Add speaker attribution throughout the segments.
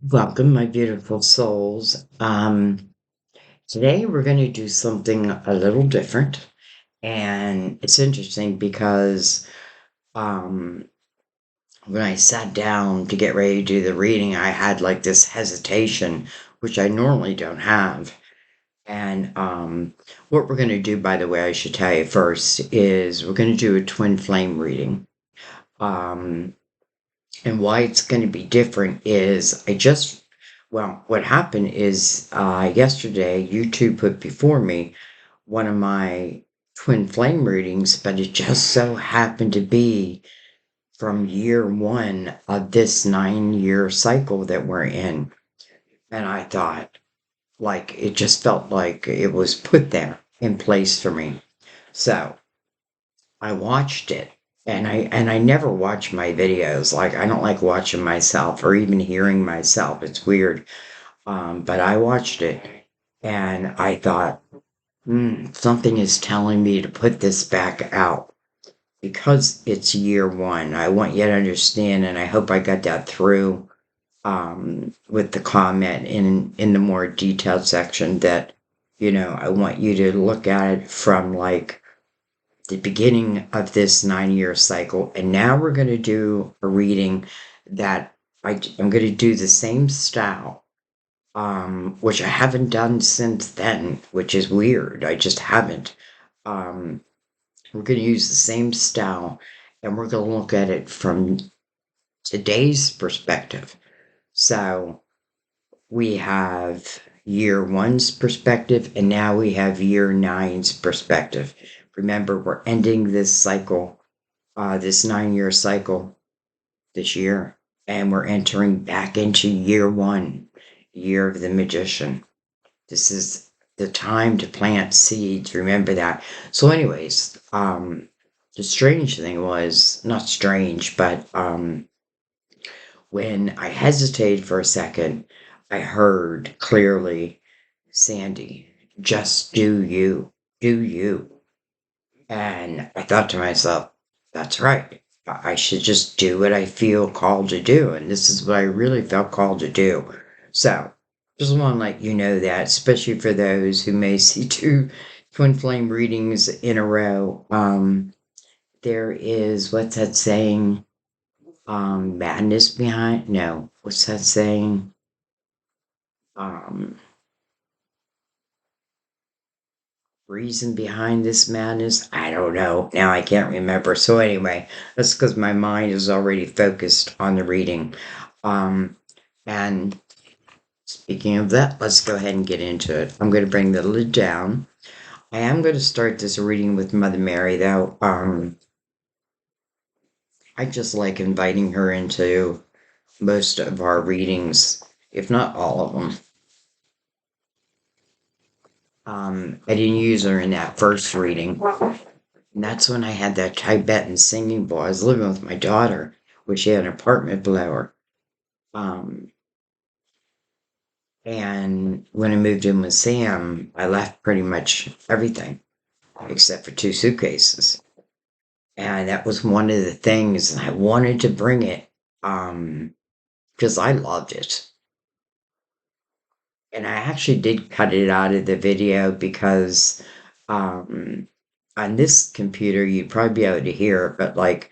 Speaker 1: Welcome, my beautiful souls. Today we're going to do something a little different, and it's interesting because um, when I sat down to get ready to do the reading, I had like this hesitation, which I normally don't have. And what we're going to do, by the way, I should tell you first, is we're going to do a twin flame reading. Um, And why it's going to be different is what happened is yesterday YouTube put before me one of my twin flame readings, but it just so happened to be from year one of this 9 year cycle that we're in. And I thought, like, it just felt like it was put there in place for me. So I watched it and I never watch my videos. Like I don't like watching myself or even hearing myself. It's weird. But I watched it and I thought, something is telling me to put this back out because it's year one. I want you to understand, and I hope I got that through with the comment in the more detailed section that, I want you to look at it from like the beginning of this 9 year cycle. And now we're going to do a reading that I'm going to do the same style, which I haven't done since then, which is weird. I just haven't. Um, we're going to use the same style and we're going to look at it from today's perspective. So we have year one's perspective, and now we have year nine's perspective. Remember, we're ending this cycle, this 9 year cycle this year, and we're entering back into year one, year of the magician. This is the time to plant seeds. Remember that. So, anyways, the strange thing was not strange, but when I hesitated for a second, I heard clearly, Sandy, just do you, do you. And I thought to myself, that's right. I should just do what I feel called to do. And this is what I really felt called to do. So, just want to let you know that, especially for those who may see two twin flame readings in a row. There is, what's that saying? Madness behind, no, what's that saying? Um, Reason behind this madness? I don't know. Now I can't remember. So anyway, that's because my mind is already focused on the reading. Um, and speaking of that, let's go ahead and get into it. I'm going to bring the lid down. I am going to start this reading with Mother Mary, though. I just like inviting her into most of our readings, if not all of them. I didn't use her in that first reading. And that's when I had that Tibetan singing bowl. I was living with my daughter, which she had an apartment below her. Um, and when I moved in with Sam, I left pretty much everything except for two suitcases. And that was one of the things, and I wanted to bring it because I loved it. And I actually did cut it out of the video because um, on this computer, you'd probably be able to hear it, but like,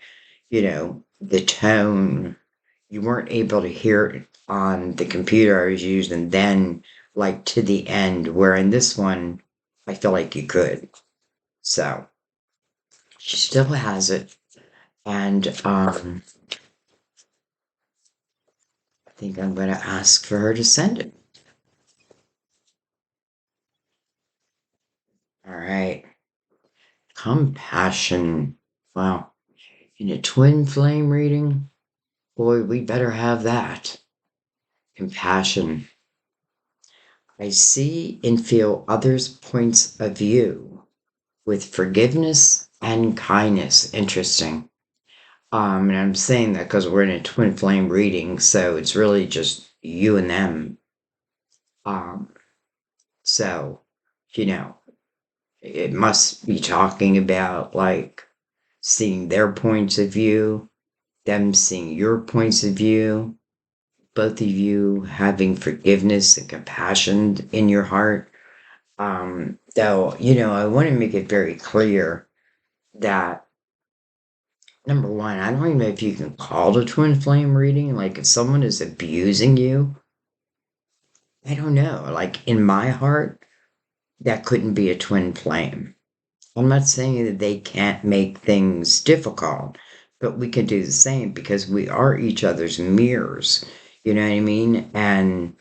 Speaker 1: the tone, you weren't able to hear it on the computer I was using then, like to the end, where in this one, I feel like you could. So she still has it. And I think I'm going to ask for her to send it. All right. Compassion. Wow. In a twin flame reading, boy, we better have that. Compassion. I see and feel others' points of view with forgiveness and kindness. Interesting. And I'm saying that because we're in a twin flame reading, so it's really just you and them. Um, so, you know, it must be talking about like seeing their points of view, them seeing your points of view, both of you having forgiveness and compassion in your heart. Though, I want to make it very clear that number one, I don't even know if you can call it a twin flame reading. Like, if someone is abusing you, I don't know. Like, in my heart, that couldn't be a twin flame. I'm not saying that they can't make things difficult, but we can do the same because we are each other's mirrors. You know what I mean? And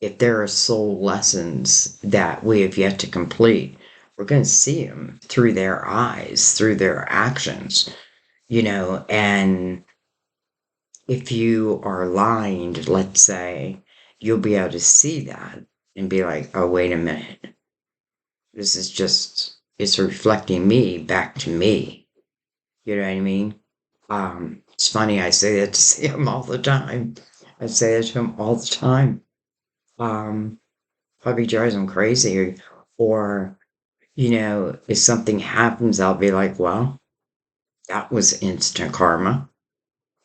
Speaker 1: if there are soul lessons that we have yet to complete, we're going to see them through their eyes, through their actions, and if you are aligned, let's say, you'll be able to see that and be like, oh, wait a minute. This is just, it's reflecting me back to me. You know what I mean? It's funny, I say that to Sam all the time. I say that to him all the time. Um, Probably drives him crazy. Or, if something happens, I'll be like, well, that was instant karma,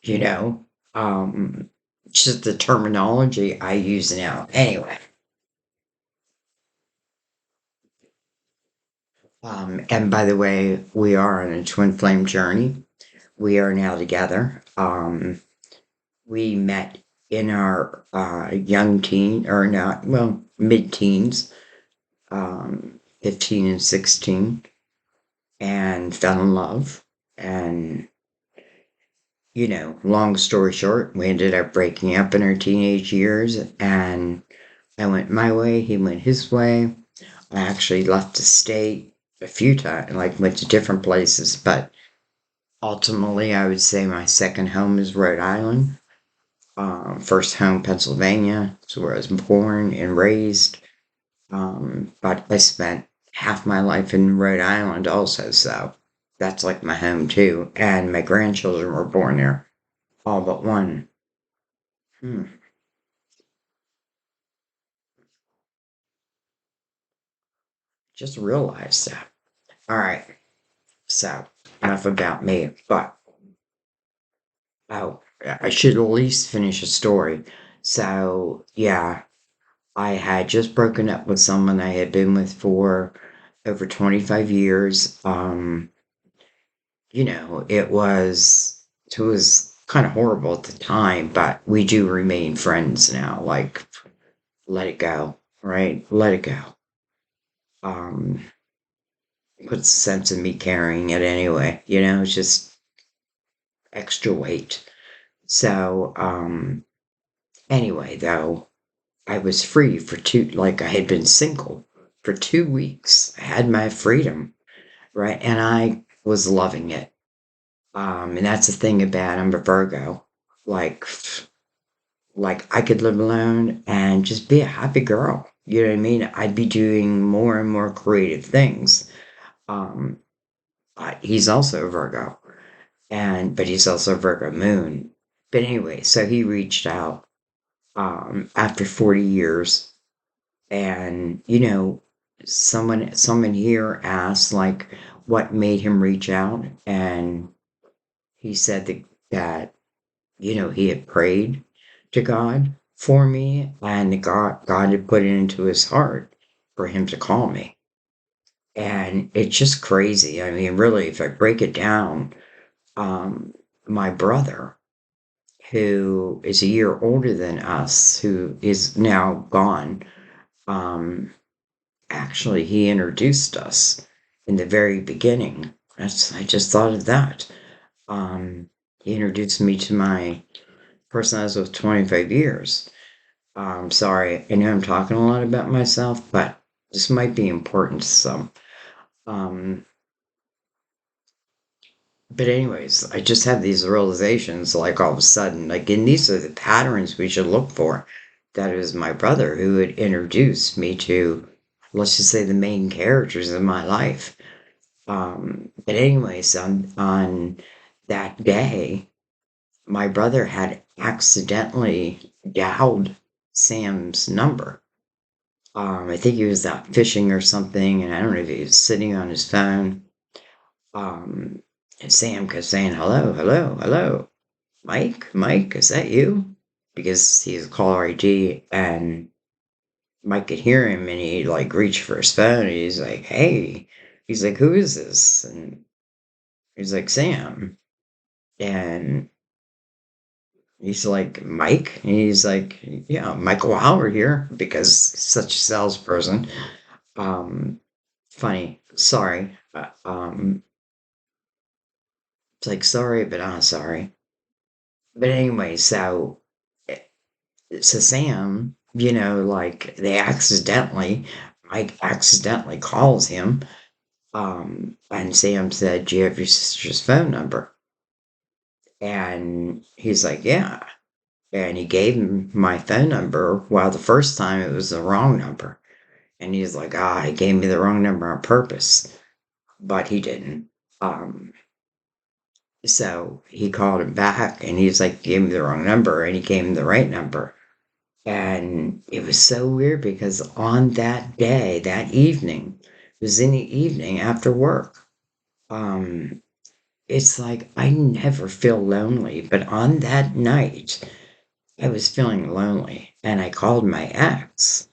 Speaker 1: you know? Um, just the terminology I use now. Anyway, and by the way, we are on a twin flame journey. We are now together. We met in our young teen, or not, well, mid teens, 15 and 16, and fell in love. And, long story short, we ended up breaking up in our teenage years, and I went my way, he went his way. I actually left the state a few times, like went to different places, but ultimately I would say my second home is Rhode Island. First home, Pennsylvania. It's where I was born and raised. But I spent half my life in Rhode Island also, so that's like my home too. And my grandchildren were born there, all but one. Hmm. Just realized that. All right, so enough about me, but oh, I should at least finish a story. So, yeah, I had just broken up with someone I had been with for over 25 years. It was kind of horrible at the time, but we do remain friends now. Like, let it go, right? Let it go. Um, What's the sense of me carrying it anyway? It's just extra weight. So, anyway, though, I was free for like I had been single for 2 weeks. I had my freedom, right? And I was loving it. And that's the thing about I'm a Virgo. Like, like I could live alone and just be a happy girl. You know what I mean? I'd be doing more and more creative things. Um, he's also a Virgo, but he's also a Virgo moon. But anyway, so he reached out after 40 years, and someone here asked like what made him reach out, and he said that he had prayed to God for me, and God had put it into his heart for him to call me. And it's just crazy. I mean, really, if I break it down, um, my brother, who is a year older than us, who is now gone, um, actually, he introduced us in the very beginning. I just thought of that. He introduced me to my person I was with 25 years. Sorry, I know I'm talking a lot about myself, but this might be important to some. Um, but anyways, I just have these realizations like all of a sudden, like, and these are the patterns we should look for. That is my brother who had introduced me to, let's just say, the main characters of my life. But anyways, on that day, my brother had accidentally dialed Sam's number. I think he was out fishing or something, and I don't know if he was sitting on his phone. Um, and Sam kept saying, hello, hello, hello. Mike, is that you? because he has caller ID, and Mike could hear him, and he like reached for his phone, and he's like, "Hey," he's like, "Who is this?" And he's like, "Sam," and he's like, "Mike," and he's like, "Yeah, Michael Howard here," because he's such a salesperson. Um, Funny, sorry, it's like sorry, but not sorry. But anyway, so Sam, like they accidentally, Mike accidentally calls him. And Sam said, "Do you have your sister's phone number?" And he's like, "Yeah." And he gave him my phone number. Well, the first time it was the wrong number. And he's like, "Ah, he gave me the wrong number on purpose." But he didn't. Um, so he called him back and he's like, "Gave me the wrong number." And he gave him the right number. And it was so weird because on that day, that evening, it was in the evening after work. Um, it's like I never feel lonely, but on that night, I was feeling lonely. And I called my ex,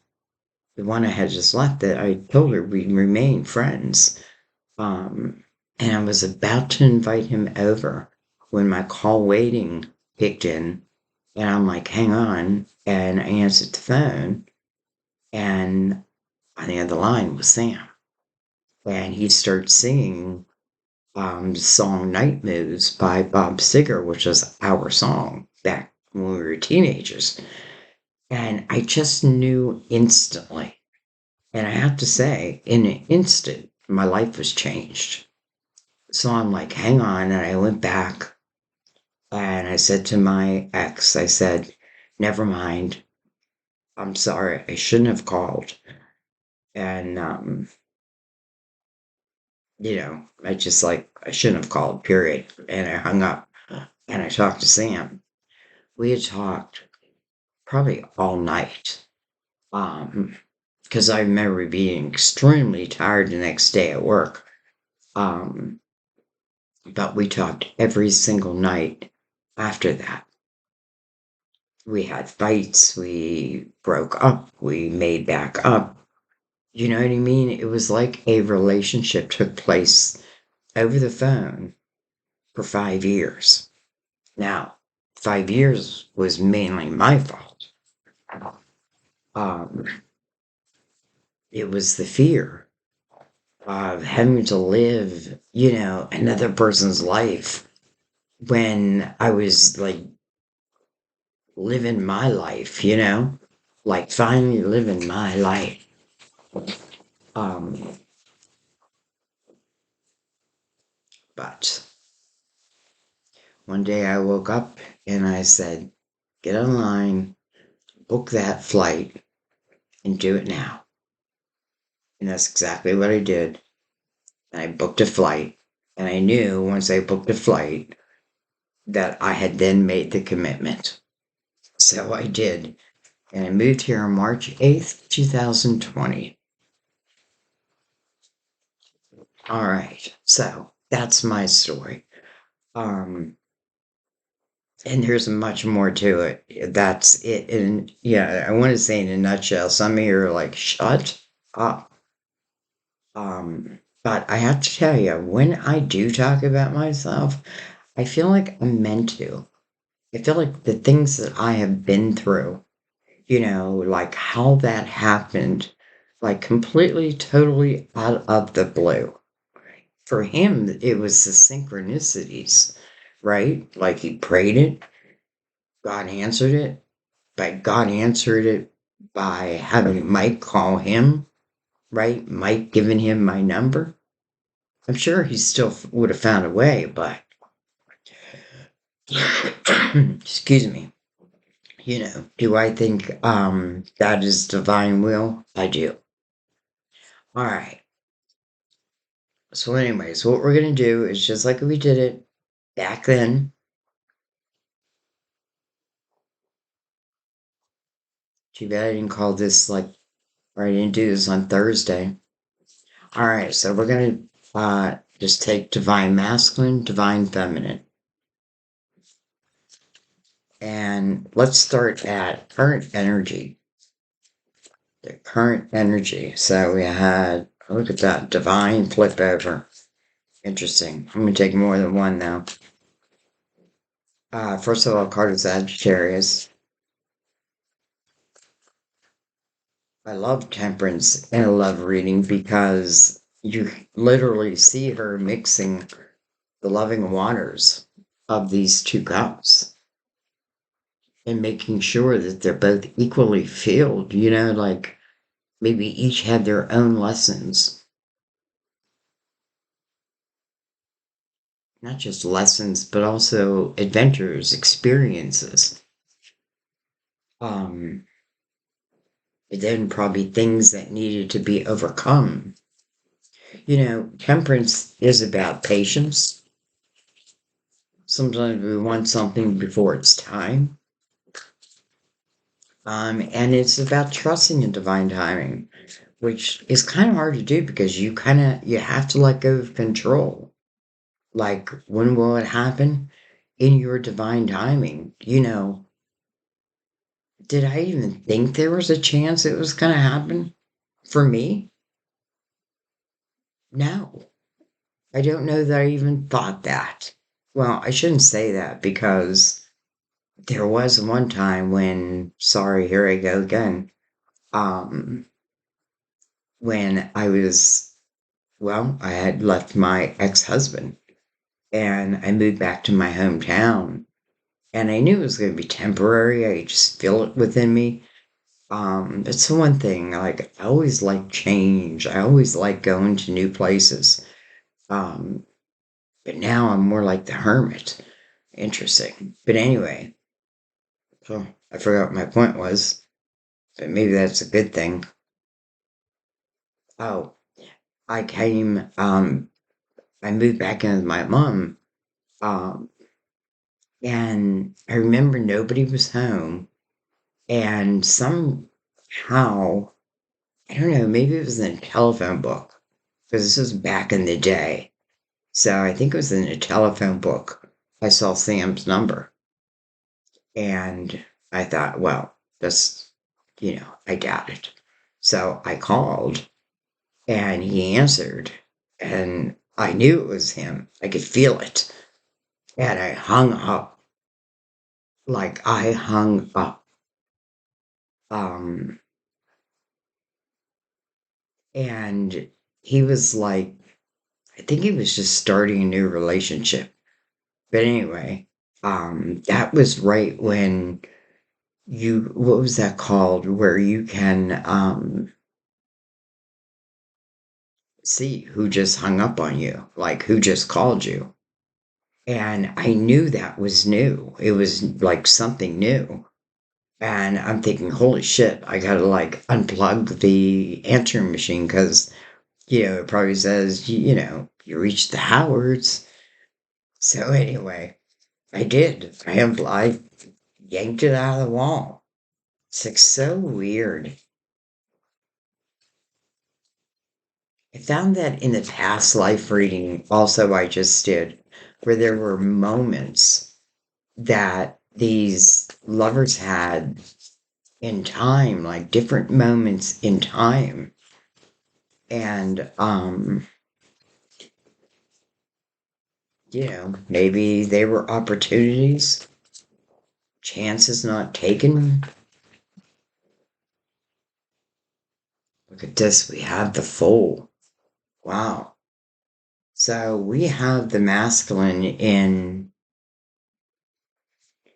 Speaker 1: the one I had just left, that I told her we'd remain friends. Um, and I was about to invite him over when my call waiting kicked in. And I'm like, "Hang on." And I answered the phone. And on the other line was Sam. And he started singing the song Night Moves by Bob Seger, which was our song back when we were teenagers. And I just knew instantly. And I have to say, in an instant, my life was changed. So I'm like, "Hang on." And I went back and I said to my ex, I said, "Never mind. I'm sorry. I shouldn't have called." And, I just like, I shouldn't have called, period. And I hung up and I talked to Sam. We had talked probably all night. Because I remember being extremely tired the next day at work. Um, but we talked every single night after that. We had fights, we broke up, we made back up. You know what I mean? It was like a relationship took place over the phone for 5 years. Now, 5 years was mainly my fault. Um, it was the fear of having to live, another person's life when I was like living my life, like finally living my life. Um, but one day I woke up and I said, "Get online, book that flight, and do it now." And that's exactly what I did. And I booked a flight. And I knew once I booked a flight that I had then made the commitment. So I did. And I moved here on March 8th, 2020. All right. So that's my story. Um, and there's much more to it. That's it. And yeah, I want to say in a nutshell, some of you are like, "Shut up." But I have to tell you, when I do talk about myself, I feel like I'm meant to. I feel like the things that I have been through, like how that happened, like completely, totally out of the blue. For him, it was the synchronicities, right? Like he prayed it, God answered it, but God answered it by having Mike call him, right? Mike giving him my number. I'm sure he still would have found a way, but excuse me. Do I think that is divine will? I do. All right. So, anyways, what we're gonna do is just like we did it back then. Too bad I didn't call this like, or I didn't do this on Thursday. All right, so we're gonna just take divine masculine, divine feminine. And let's start at current energy. The current energy. So we had, look at that, divine flip over. Interesting. I'm going to take more than one now. First of all, card is Sagittarius. I love Temperance in a love reading because you literally see her mixing the loving waters of these two cups and making sure that they're both equally filled, like maybe each had their own lessons. Not just lessons, but also adventures, experiences. Um, but then probably things that needed to be overcome. Temperance is about patience. Sometimes we want something before it's time. And it's about trusting in divine timing, which is kind of hard to do because you have to let go of control. Like, when will it happen? In your divine timing. Did I even think there was a chance it was going to happen for me? No. I don't know that I even thought that. Well, I shouldn't say that because there was one time when, sorry, here I go again. Um, when I had left my ex-husband and I moved back to my hometown and I knew it was going to be temporary. I could just feel it within me. It's the one thing, like, I always like change. I always like going to new places. Um, but now I'm more like the hermit. Interesting. But anyway, oh, I forgot what my point was, but maybe that's a good thing. Oh, I moved back in with my mom, um, and I remember nobody was home, and somehow, I don't know, maybe it was in a telephone book, because this was back in the day. So I think it was in a telephone book. I saw Sam's number, and I thought, well, this, I doubt it. So I called, and he answered, and I knew it was him. I could feel it. And I hung up. Like, I hung up. Um, and he was like, I think he was just starting a new relationship. But anyway, that was right when what was that called? Where you can, see who just hung up on you, like who just called you. And I knew that was new. It was like something new. And I'm thinking, holy shit, I gotta like unplug the answering machine because, it probably says, you reached the Howards. So anyway, I did. I yanked it out of the wall. It's like so weird. I found that in the past life reading, also, I just did, where there were moments that these lovers had in time, like different moments in time. And, maybe they were opportunities, chances not taken. Look at this, we have the Fool. Wow. So we have the masculine in,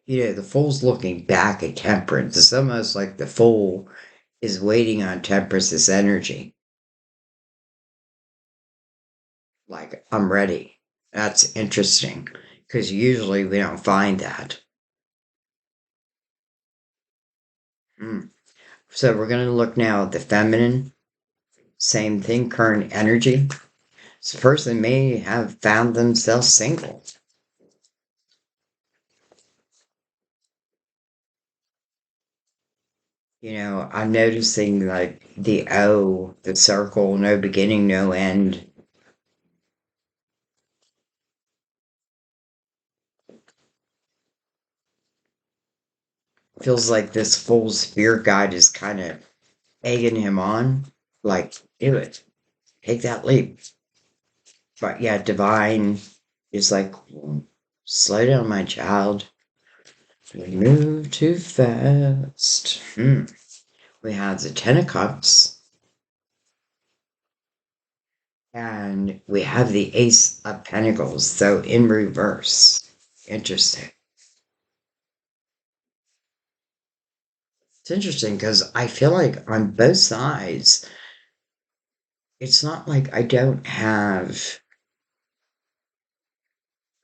Speaker 1: the Fool's looking back at Temperance. It's almost like the Fool is waiting on Temperance's energy. Like, I'm ready. That's interesting because usually we don't find that. Hmm. So we're going to look now at the feminine. Same thing, current energy. This person may have found themselves single. I'm noticing like the O, the circle, no beginning, no end. feels like this full spirit guide is kind of egging him on, like, do it, take that leap. But yeah, divine is like, slow down, my child. We move too fast. We have the Ten of Cups, and we have the Ace of Pentacles, so in reverse. Interesting. It's interesting because I feel like on both sides, it's not like I don't have,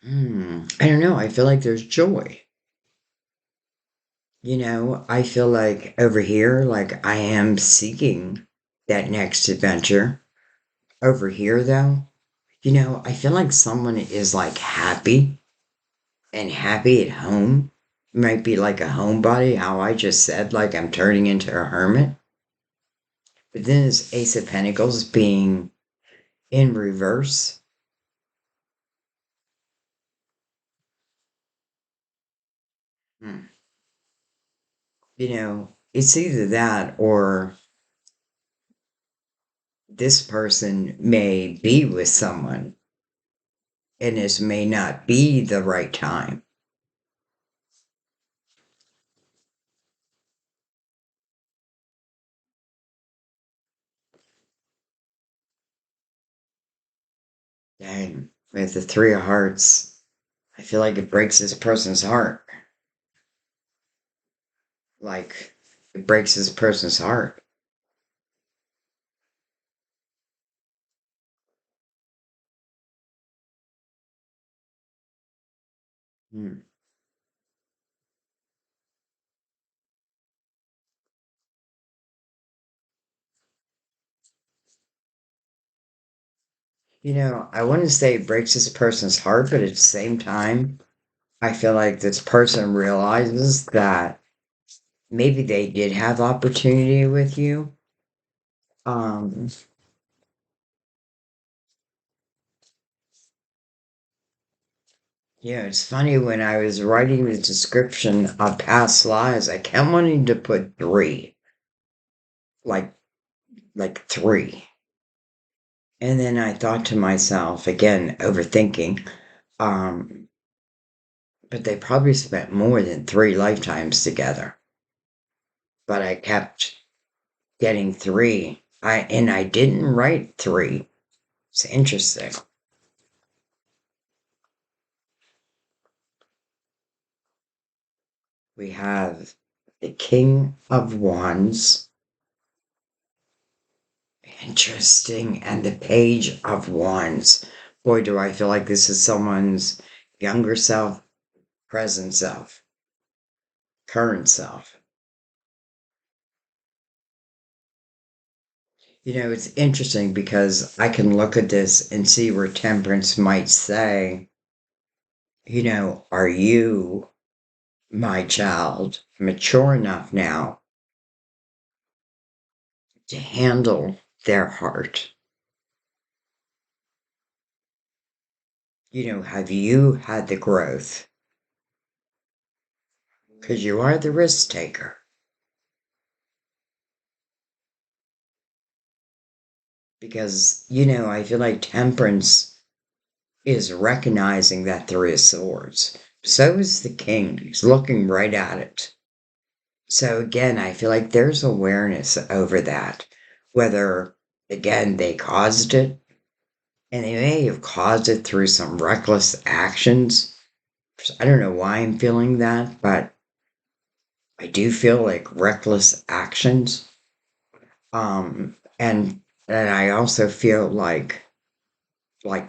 Speaker 1: I don't know, I feel like there's joy. I feel like over here, like I am seeking that next adventure. Over here, though, I feel like someone is like happy and happy at home. Might be like a homebody, how I just said, like I'm turning into a hermit. But then this Ace of Pentacles being in reverse. Hmm. It's either that or this person may be with someone and this may not be the right time. And with the Three of Hearts, I feel like it breaks this person's heart. Like, it breaks this person's heart. Hmm. I wouldn't say it breaks this person's heart, but at the same time, I feel like this person realizes that maybe they did have opportunity with you. Um, it's funny when I was writing the description of past lives, I kept wanting to put three, like three. And then I thought to myself, again, overthinking, um, but they probably spent more than three lifetimes together. But I kept getting three. I didn't write three. It's interesting. We have the King of Wands. Interesting. And the Page of Wands. Boy, do I feel like this is someone's younger self, present self, current self. It's interesting because I can look at this and see where Temperance might say, are you, my child, mature enough now to handle their heart? Have you had the growth? Because you are the risk taker. Because, I feel like Temperance is recognizing that Three of Swords. So is the King. He's looking right at it. So again, I feel like there's awareness over that. Whether, again, they caused it, and they may have caused it through some reckless actions. I don't know why I'm feeling that, but I do feel like reckless actions. And I also feel like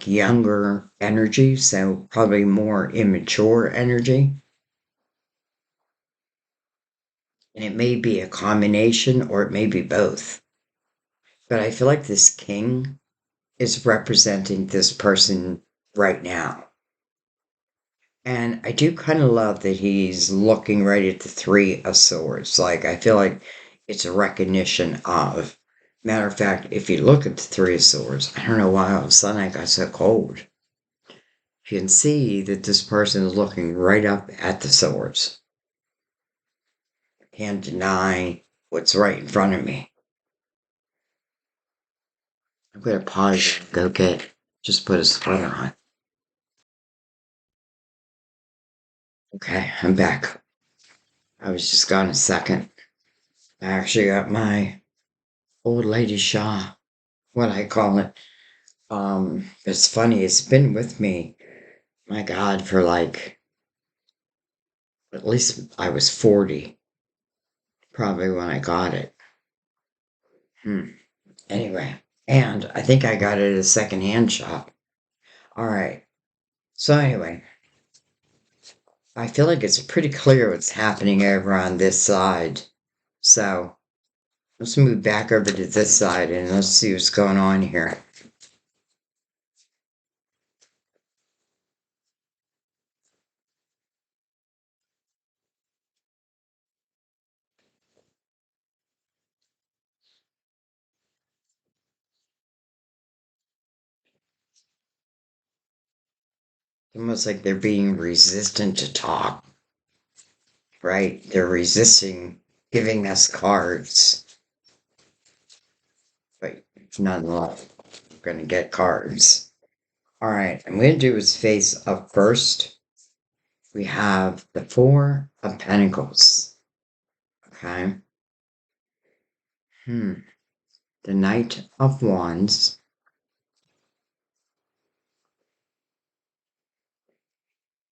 Speaker 1: younger energy, so probably more immature energy. And it may be a combination or it may be both. But I feel like this king is representing this person right now. And I do kind of love that he's looking right at the Three of Swords. Like, I feel like it's a recognition of. Matter of fact, if you look at the Three of Swords, I don't know why all of a sudden I got so cold. You can see that this person is looking right up at the swords. Can't deny what's right in front of me. I'm gonna pause and go just put a sweater on. Okay, I'm back. I was just gone a second. I actually got my old lady Shaw, what I call it. It's funny, it's been with me, my God, for like at least I was 40, probably when I got it. Hmm. Anyway, and I think I got it at a secondhand shop. All right. So anyway, I feel like it's pretty clear what's happening over on this side. So let's move back over to this side and let's see what's going on here. Almost like they're being resistant to talk, right? They're resisting giving us cards, but nonetheless, we're going to get cards. All right, I'm going to do his face up first. We have the Four of Pentacles. Okay. The Knight of Wands.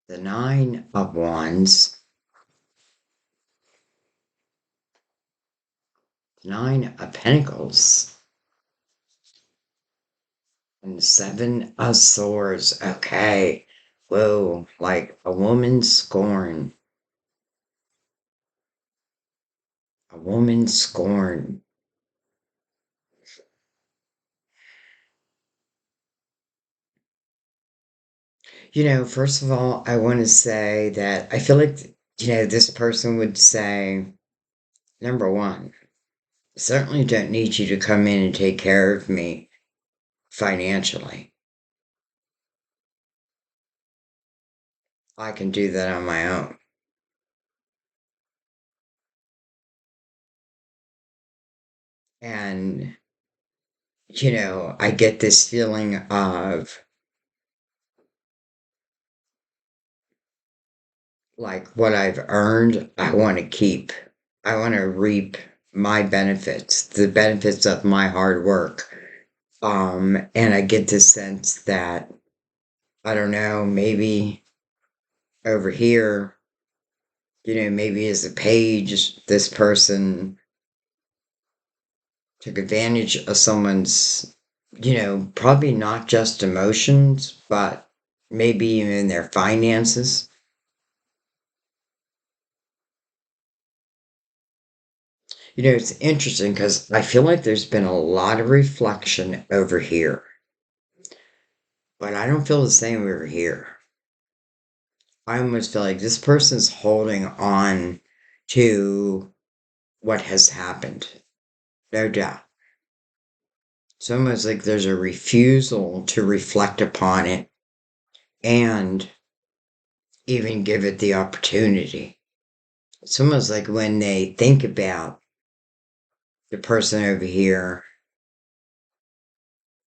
Speaker 1: The Nine of Wands. The Nine of Pentacles. And the Seven of Swords. Okay. Whoa, like a woman's scorn. A woman's scorn. First of all, I want to say that I feel like, this person would say, number one, I certainly don't need you to come in and take care of me financially. I can do that on my own. And, I get this feeling of like what I've earned, I want to keep. I want to reap my benefits, the benefits of my hard work. And I get this sense that, I don't know, maybe over here, maybe as a page, this person took advantage of someone's, probably not just emotions, but maybe even their finances. It's interesting because I feel like there's been a lot of reflection over here, but I don't feel the same over here. I almost feel like this person's holding on to what has happened, no doubt. It's almost like there's a refusal to reflect upon it and even give it the opportunity. It's almost like when they think about the person over here,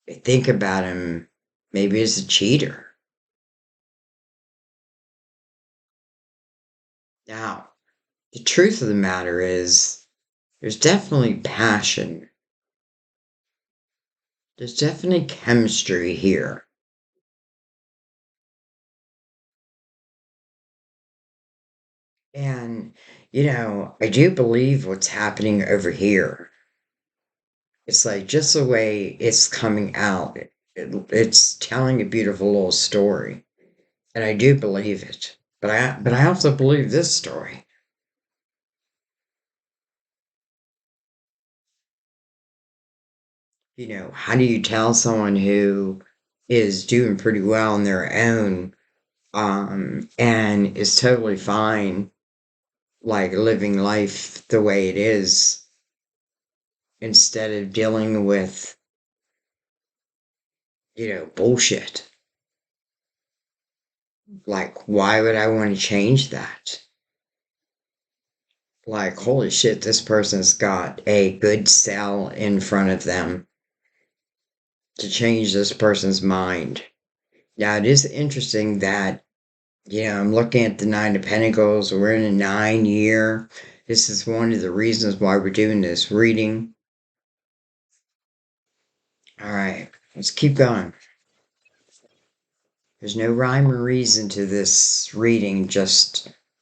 Speaker 1: they think about him maybe as a cheater. Now, the truth of the matter is, there's definitely passion. There's definitely chemistry here. And, I do believe what's happening over here. It's like just the way it's coming out, it's telling a beautiful little story. And I do believe it. But I also believe this story. How do you tell someone who is doing pretty well on their own, and is totally fine, like living life the way it is, instead of dealing with, bullshit? Like, why would I want to change that? like, holy shit, this person's got a good sell in front of them to change this person's mind. Now, it is interesting that, I'm looking at the Nine of Pentacles. We're in a 9 year. This is one of the reasons why we're doing this reading. All right, let's keep going. There's no rhyme or reason to this reading.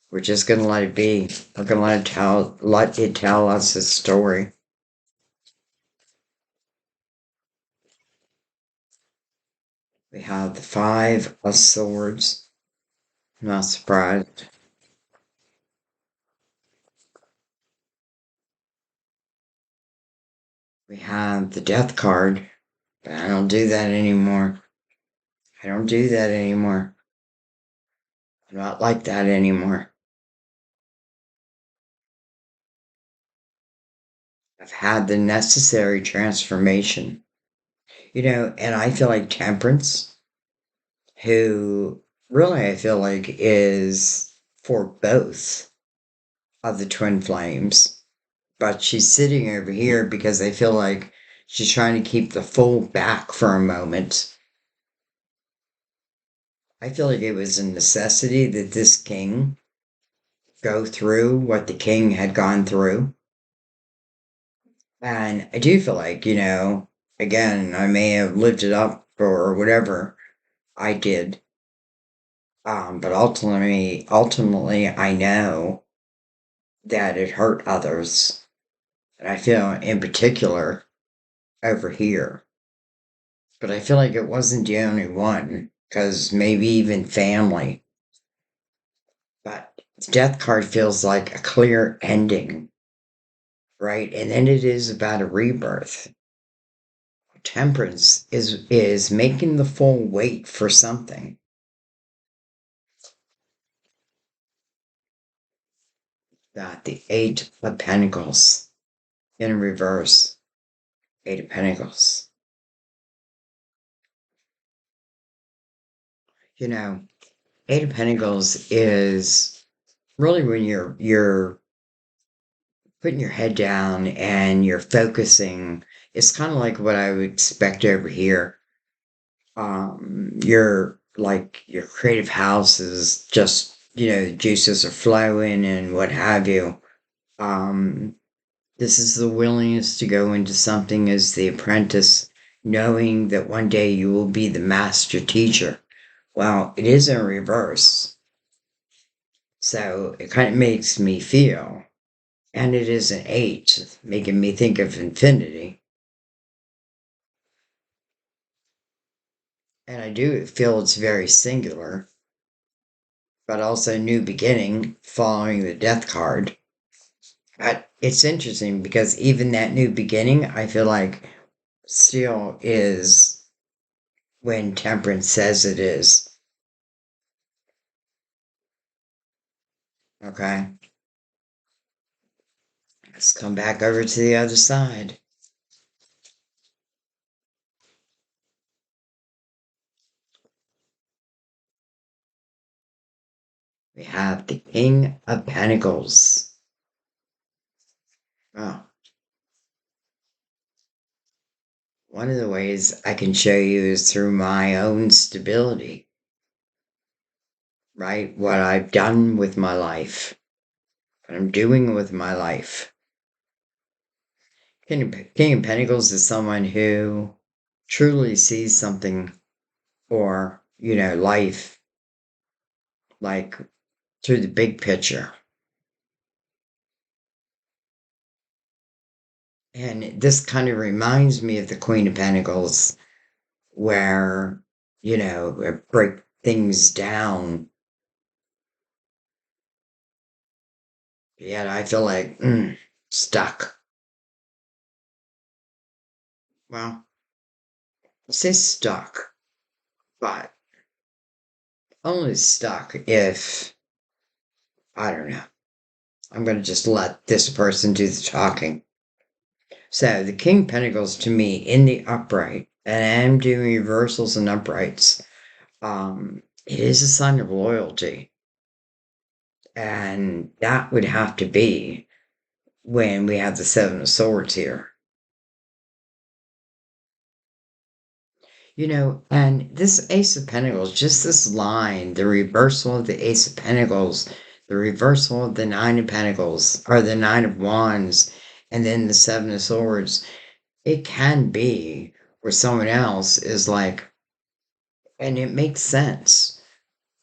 Speaker 1: We're just gonna let it be. We're gonna let it tell us its story. We have the Five of Swords. Not surprised. We have the Death card. But I don't do that anymore. I don't do that anymore. I'm not like that anymore. I've had the necessary transformation. And I feel like Temperance, who really I feel like is for both of the twin flames, but she's sitting over here because I feel like she's trying to keep the fool back for a moment. I feel like it was a necessity that this king go through what the king had gone through. And I do feel like, again, I may have lived it up or whatever I did. But ultimately, I know that it hurt others. And I feel in particular over here. But I feel like it wasn't the only one, because maybe even family. But the death card feels like a clear ending, right? And then it is about a rebirth. Temperance is making the full wait for something. Got the Eight of Pentacles in reverse. Eight of Pentacles. You know, Eight of Pentacles is really when you're putting your head down and you're focusing. It's kind of like what I would expect over here. Your creative house is just, juices are flowing and what have you. Um, this is the willingness to go into something as the apprentice, knowing that one day you will be the master teacher. Well, it is in reverse. So it kind of makes me feel, and it is an eight, making me think of infinity. And I do feel it's very singular, but also new beginning following the death card. But it's interesting because even that new beginning, I feel like still is when Temperance says it is. Okay, let's come back over to the other side. We have the King of Pentacles. Oh, one of the ways I can show you is through my own stability, right? What I've done with my life, what I'm doing with my life. King of Pentacles is someone who truly sees something or, life like through the big picture. And this kind of reminds me of the Queen of Pentacles, where, break things down. Yet I feel like stuck. Well, I say stuck, but only stuck if, I don't know. I'm going to just let this person do the talking. So the King of Pentacles to me in the upright, and I'm doing reversals and uprights. It is a sign of loyalty. And that would have to be when we have the Seven of Swords here. And this Ace of Pentacles, just this line, the reversal of the Ace of Pentacles, the reversal of the Nine of Pentacles, or the Nine of Wands, and then the Seven of Swords, it can be where someone else is like, and it makes sense.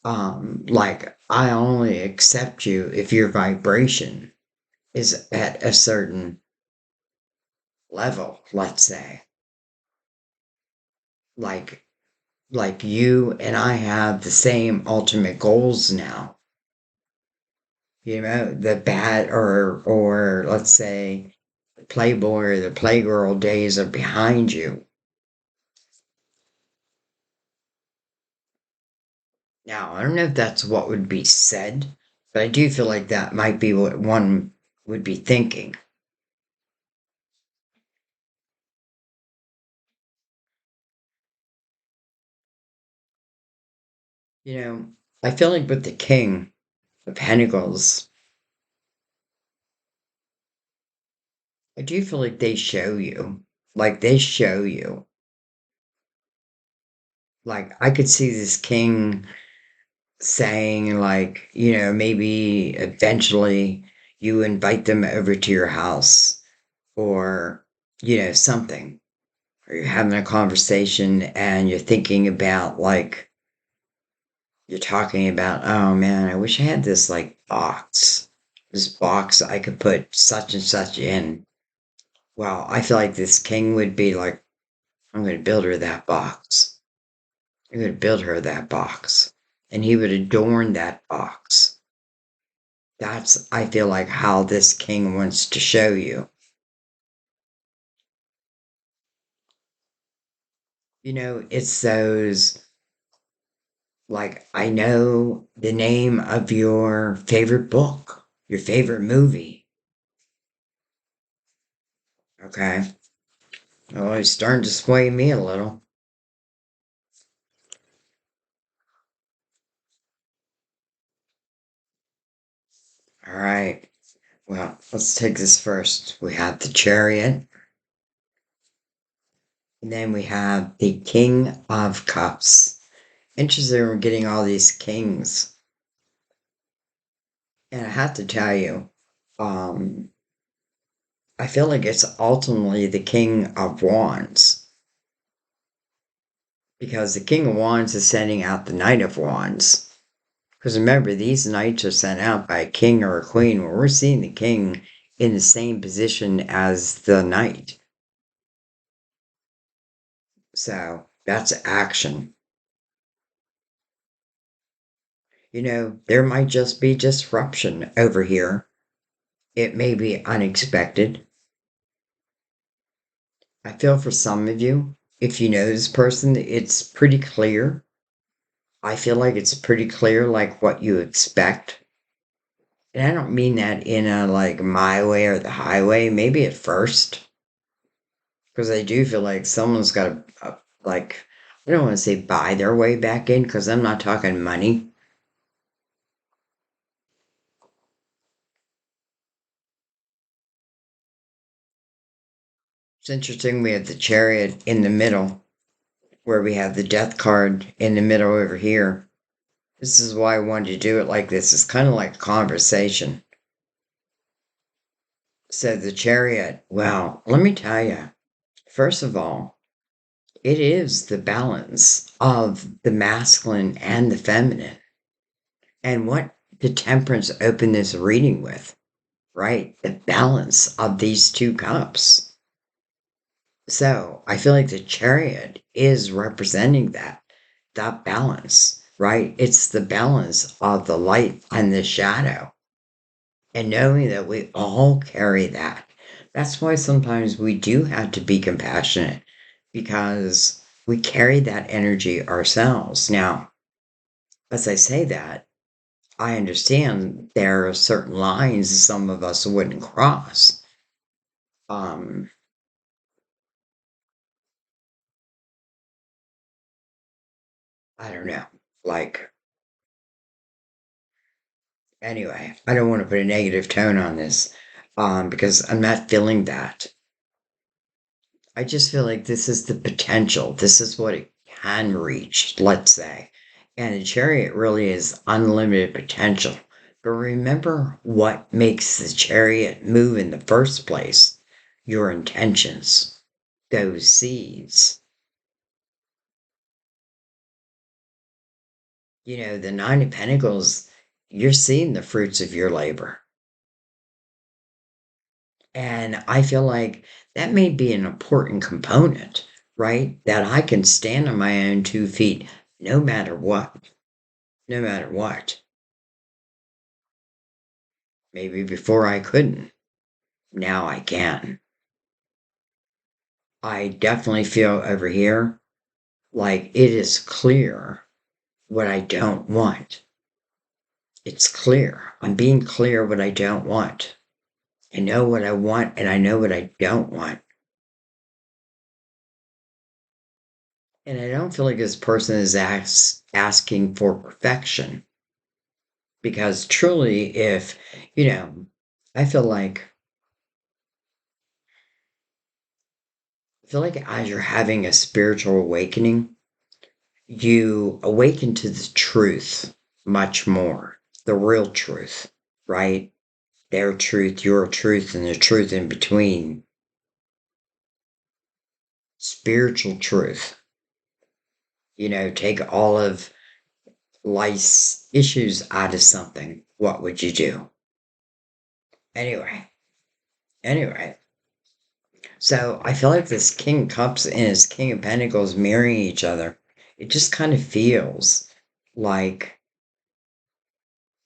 Speaker 1: Like, I only accept you if your vibration is at a certain level, let's say. Like, like you and I have the same ultimate goals now. The bad or let's say the Playboy or the Playgirl days are behind you. Now, I don't know if that's what would be said, but I do feel like that might be what one would be thinking. You know, I feel like with the King of Pentacles, I do feel like they show you, like I could see this king saying, like, maybe eventually you invite them over to your house or, something, or you're having a conversation and you're thinking about, like, you're talking about, oh man, I wish I had this box I could put such and such in. Well, I feel like this king would be like, I'm going to build her that box. I'm going to build her that box. And he would adorn that box. That's, I feel like, how this king wants to show you. It's those, like, I know the name of your favorite book, your favorite movie. Okay. Oh, it's starting to sway me a little. All right. Well, let's take this first. We have the Chariot, and then we have the King of Cups. Interesting, we're getting all these kings. And I have to tell you, um, I feel like it's ultimately the King of Wands, because the King of Wands is sending out the Knight of Wands. Because remember, these knights are sent out by a king or a queen, where we're seeing the king in the same position as the knight. So that's action. There might just be disruption over here. It may be unexpected. I feel for some of you, if you know this person, it's pretty clear. I feel like it's pretty clear, like what you expect. And I don't mean that in a like my way or the highway, maybe at first, because I do feel like someone's got to, like, I don't want to say buy their way back in, because I'm not talking money. It's interesting, we have the Chariot in the middle, where we have the Death card in the middle over here. This is why I wanted to do it like this. It's kind of like a conversation. So the Chariot, well, let me tell you, first of all, it is the balance of the masculine and the feminine. And what the Temperance opened this reading with, right? The balance of these two cups. So I feel like the Chariot is representing that balance, right? It's the balance of the light and the shadow. And knowing that we all carry that. That's why sometimes we do have to be compassionate, because we carry that energy ourselves. Now, as I say that, I understand there are certain lines some of us wouldn't cross. Um, I don't know. Like, anyway, I don't want to put a negative tone on this. because I'm not feeling that. I just feel like this is the potential. This is what it can reach, let's say. And a chariot really is unlimited potential. But remember what makes the chariot move in the first place? Your intentions, those seeds. The Nine of Pentacles, you're seeing the fruits of your labor. And I feel like that may be an important component, right? That I can stand on my own 2 feet no matter what. No matter what. Maybe before I couldn't. Now I can. I definitely feel over here like it is clear what I don't want. It's clear. I'm being clear what I don't want. I know what I want and I know what I don't want. And I don't feel like this person is asking for perfection. Because truly, if, you know, I feel like, as you're having a spiritual awakening, you awaken to the truth much more, the real truth, right? Their truth, your truth, and the truth in between. Spiritual truth. Take all of life's issues out of something. What would you do? Anyway, anyway. So I feel like this King of Cups and his King of Pentacles marrying each other. It just kind of feels like,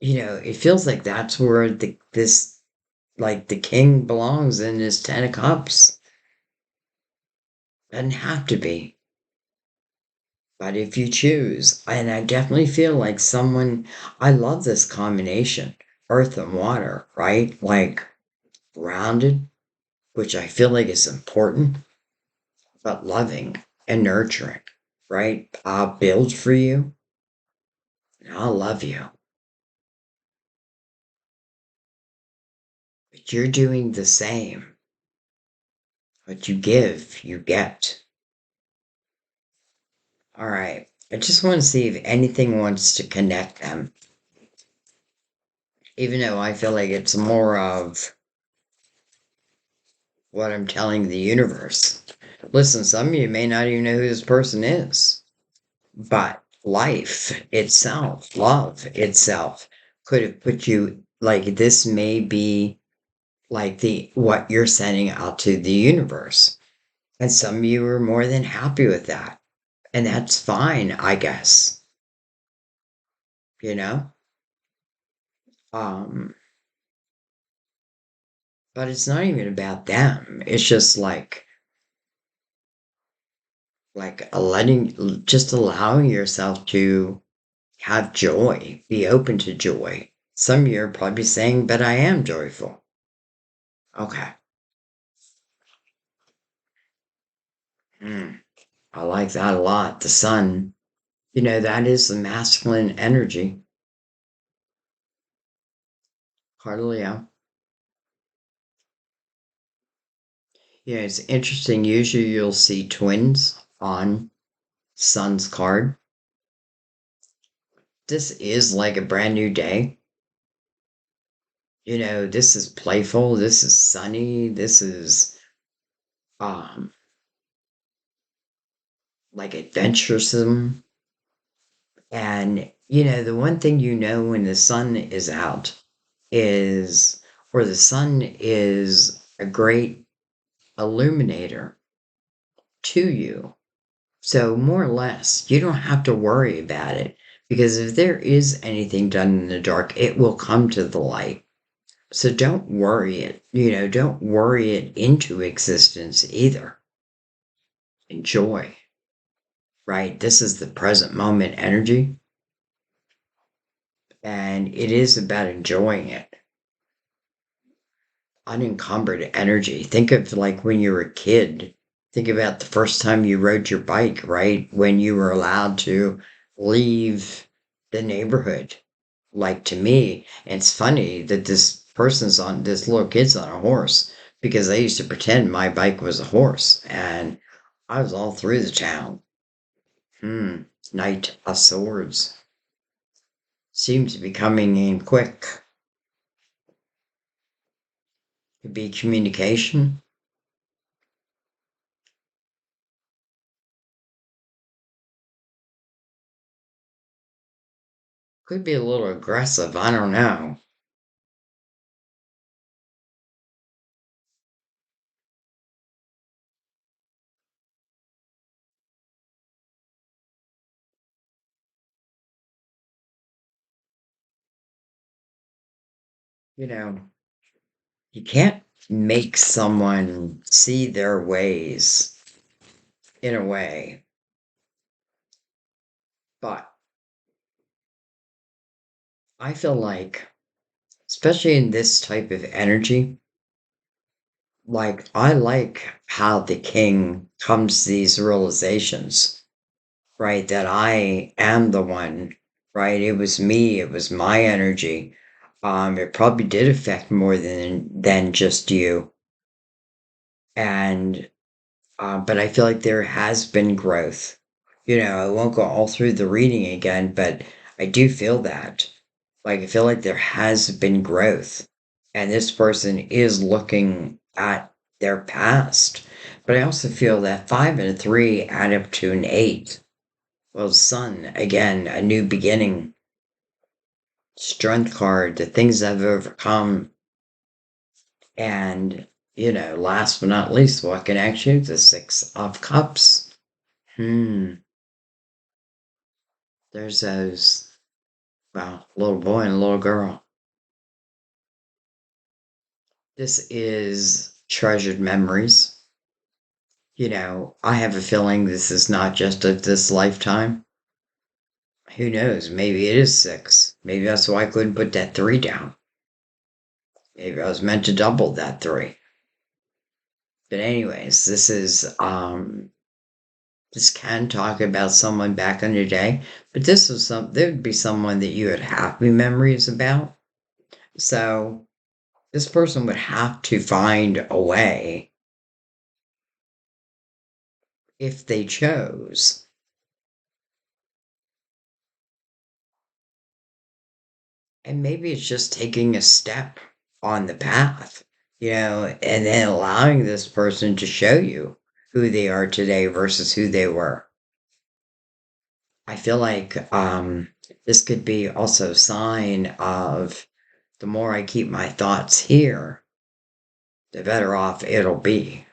Speaker 1: it feels like that's where the king belongs in his Ten of Cups. Doesn't have to be. But if you choose, and I definitely feel like I love this combination, earth and water, right? Like grounded, which I feel like is important, but loving and nurturing, right? I'll build for you and I'll love you. But you're doing the same. What you give, you get. All right. I just want to see if anything wants to connect them. Even though I feel like it's more of what I'm telling the universe. Listen, some of you may not even know who this person is, but life itself, love itself, could have put you like this may be like the what you're sending out to the universe. And some of you are more than happy with that. And that's fine, I guess. You know? Um, but it's not even about them. It's just like just allowing yourself to have joy, be open to joy. Some of you are probably saying, but I am joyful. Okay. Mm, I like that a lot. The sun, that is the masculine energy. Cardelio. Yeah, it's interesting. Usually you'll see twins on sun's card. This is like a brand new day. This is playful. This is sunny. This is um like adventuresome. And the one thing when the sun is out is, or the sun is a great illuminator to you. So more or less, you don't have to worry about it because if there is anything done in the dark, it will come to the light. So don't worry it, don't worry it into existence either. Enjoy, right? This is the present moment energy, and it is about enjoying it. Unencumbered energy. Think of like when you were a kid. Think about the first time you rode your bike, right? When you were allowed to leave the neighborhood. Like to me, it's funny that this this little kid's on a horse because I used to pretend my bike was a horse and I was all through the town. Hmm. Knight of Swords. Seems to be coming in quick. Could be communication. Could be a little aggressive. I don't know. You know, you can't make someone see their ways in a way, but I feel like, especially in this type of energy, like I like how the king comes to these realizations, right? That I am the one, right? It was me, it was my energy. It probably did affect more than just you. And but I feel like there has been growth. I won't go all through the reading again, but I do feel that. Like, I feel like there has been growth, and this person is looking at their past. But I also feel that 5 and 3 add up to an 8. Well, Sun, again, a new beginning, strength card, the things I've overcome, and, last but not least, what connects you? The 6 of Cups. Hmm. There's those, well, little boy and little girl. This is treasured memories. I have a feeling this is not just of this lifetime. Who knows? Maybe it is 6. Maybe that's why I couldn't put that 3 down. Maybe I was meant to double that 3. But anyways, this can talk about someone back in the day, but there would be someone that you had happy memories about. So this person would have to find a way if they chose. And maybe it's just taking a step on the path, and then allowing this person to show you who they are today versus who they were. I feel like this could be also a sign of the more I keep my thoughts here, the better off it'll be.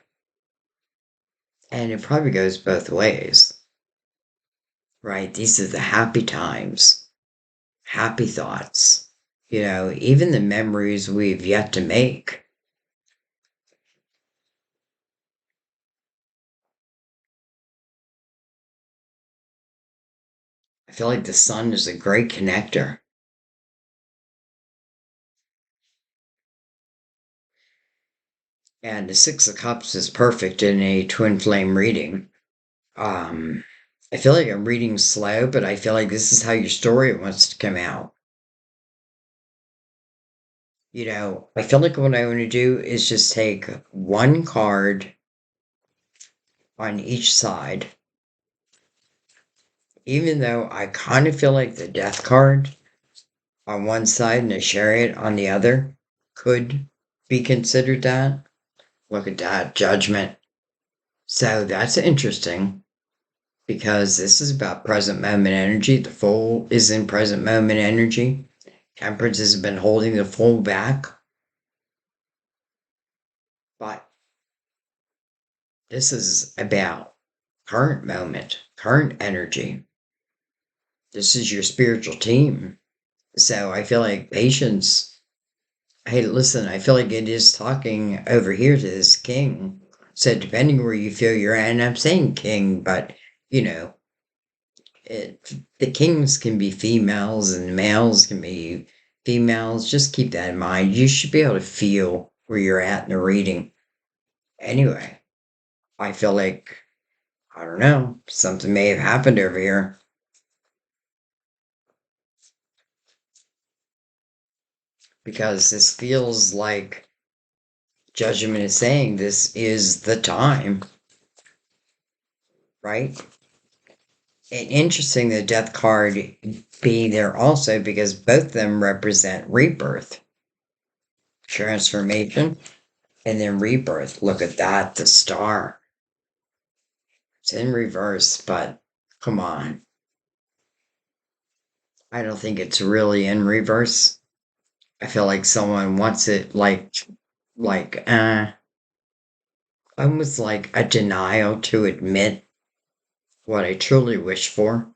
Speaker 1: And it probably goes both ways, right? These are the happy times, happy thoughts, even the memories we've yet to make. I feel like the sun is a great connector. And the 6 of Cups is perfect in a twin flame reading. Um, I feel like I'm reading slow, but I feel like this is how your story wants to come out. I feel like what I want to do is just take one card on each side, even though I kind of feel like the Death card on one side and the Chariot on the other could be considered that. Look at that, Judgment. So that's interesting because this is about present moment energy. The Fool is in present moment energy. Temperance has been holding the Fool back. But this is about current moment, current energy. This is your spiritual team. So I feel like patience. Hey, listen, I feel like it is talking over here to this king. So depending where you feel you're at, and I'm saying king, but you know, the kings can be females and males can be females. Just keep that in mind. You should be able to feel where you're at in the reading. Anyway, I feel like, I don't know, something may have happened over here. because this feels like Judgment is saying this is the time, right? And interesting the death card being there also because both of them represent rebirth, transformation, and then rebirth. Look at that, the star. It's in reverse, but come on. I don't think it's really in reverse. I feel like someone wants it like almost like a denial to admit what I truly wish for.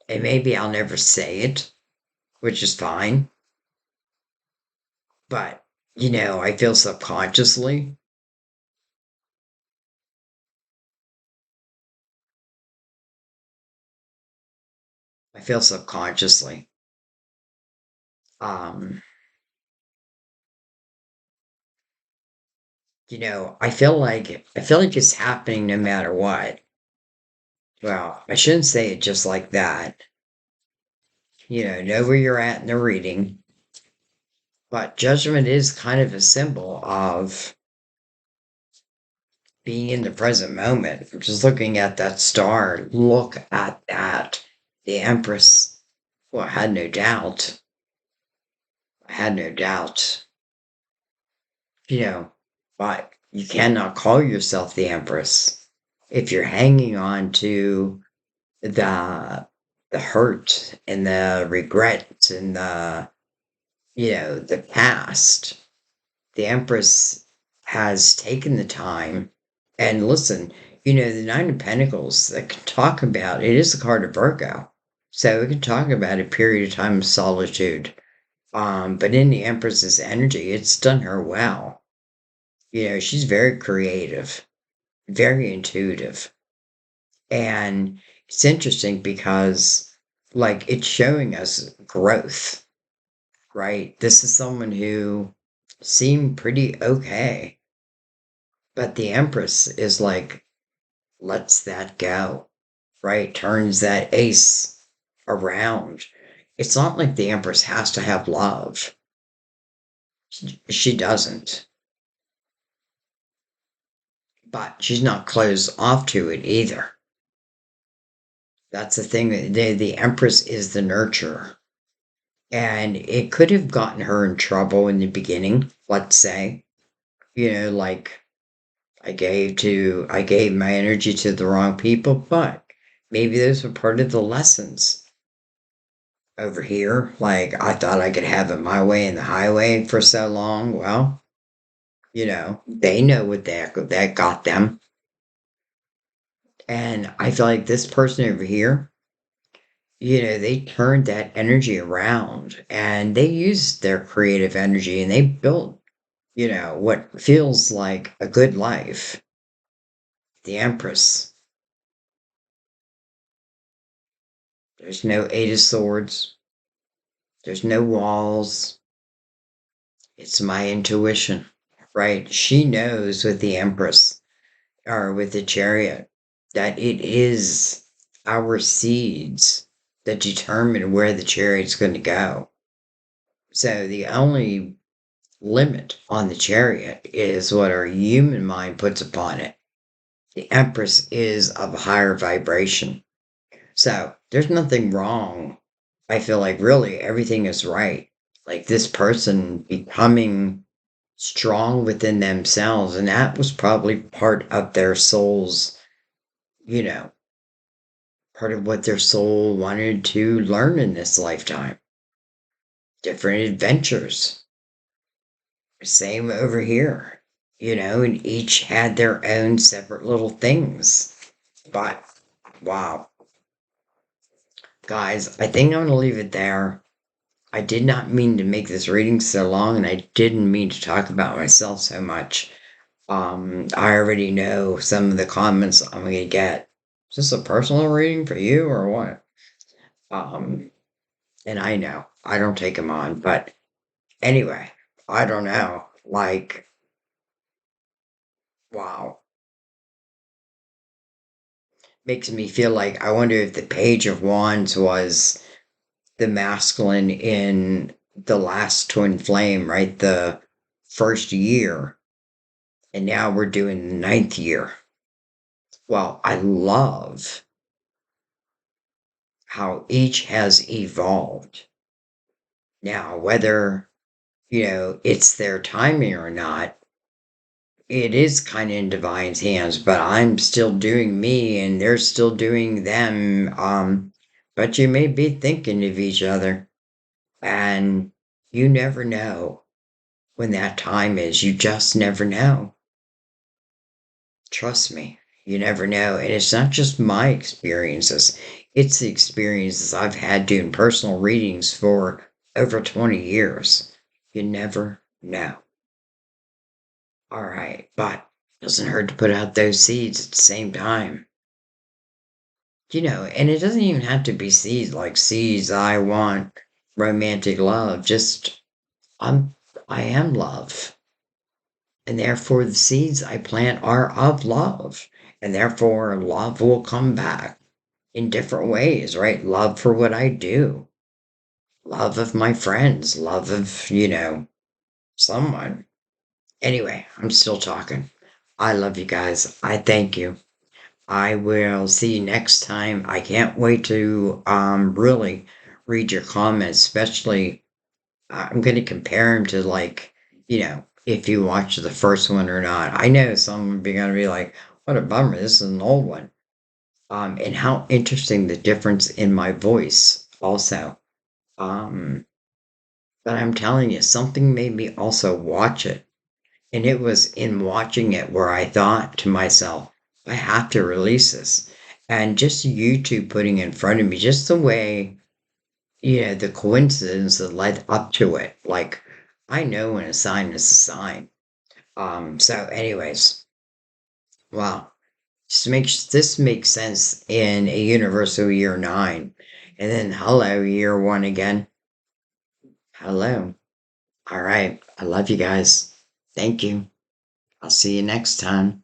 Speaker 1: And maybe I'll never say it, which is fine. But, I feel subconsciously. I feel subconsciously. Um, I feel like it's happening no matter what. Well, I shouldn't say it just like that. Know where you're at in the reading. But judgment is kind of a symbol of being in the present moment. Just looking at that star. Look at that. The Empress. Well, I had no doubt. I had no doubt. You know, but you cannot call yourself the Empress if you're hanging on to the the hurt and the regret and the past. The Empress has taken the time and listen, the Nine of Pentacles that can talk about it is the card of Virgo. So it can talk about a period of time of solitude. But in the Empress's energy, it's done her well. She's very creative, very intuitive. And it's interesting because, like, it's showing us growth, right? This is someone who seemed pretty okay, but the Empress is like, lets that go, right? Turns that ace around. It's not like the Empress has to have love. She doesn't, but she's not closed off to it either. That's the thing. The Empress is the nurturer. And it could have gotten her in trouble in the beginning, let's say. Like I gave my energy to the wrong people, but maybe those were part of the lessons over here. Like I thought I could have it my way in the highway for so long. Well, they know what that got them. And I feel like this person over here, they turned that energy around and they used their creative energy and they built, what feels like a good life. The Empress. There's no Eight of Swords. There's no walls. It's my intuition, right? She knows with the Empress or with the Chariot that it is our seeds that determine where the chariot's going to go. So the only limit on the chariot is what our human mind puts upon it. The Empress is of a higher vibration. So there's nothing wrong. I feel like really everything is right. Like this person becoming strong within themselves. And that was probably part of their soul's, you know, part of what their soul wanted to learn in this lifetime. Different adventures. Same over here, and each had their own separate little things. But wow, guys, I think I'm going to leave it there. I did not mean to make this reading so long, and I didn't mean to talk about myself so much. I already know some of the comments I'm going to get. Is this a personal reading for you or what? Um, and I know I don't take them on, but anyway, I don't know. Like, wow. Makes me feel like I wonder if the Page of Wands was the masculine in the last twin flame, right? The first year, and now we're doing the ninth year. Well, I love how each has evolved. Now, whether, it's their timing or not, it is kind of in divine's hands, but I'm still doing me and they're still doing them. But you may be thinking of each other, and you never know when that time is. You just never know. Trust me, you never know. And it's not just my experiences, it's the experiences I've had doing personal readings for over 20 years. You never know. All right, but it doesn't hurt to put out those seeds at the same time. And it doesn't even have to be seeds like seeds, I want romantic love. Just, I'm, I am love. And therefore, the seeds I plant are of love. And therefore, love will come back in different ways, right? Love for what I do, love of my friends, love of, someone. Anyway, I'm still talking. I love you guys. I thank you. I will see you next time. I can't wait to really read your comments, especially I'm going to compare them to like, if you watch the first one or not. I know some would be going to be like, what a bummer, this is an old one. And how interesting the difference in my voice also. Um, but I'm telling you, something made me also watch it. And it was in watching it where I thought to myself, I have to release this. And just YouTube putting in front of me, just the way, the coincidence that led up to it. Like, I know when a sign is a sign. So anyways, wow. This makes sense in a universal year 9. And then hello, year 1 again. Hello. All right. I love you guys. Thank you. I'll see you next time.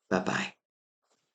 Speaker 1: Bye bye.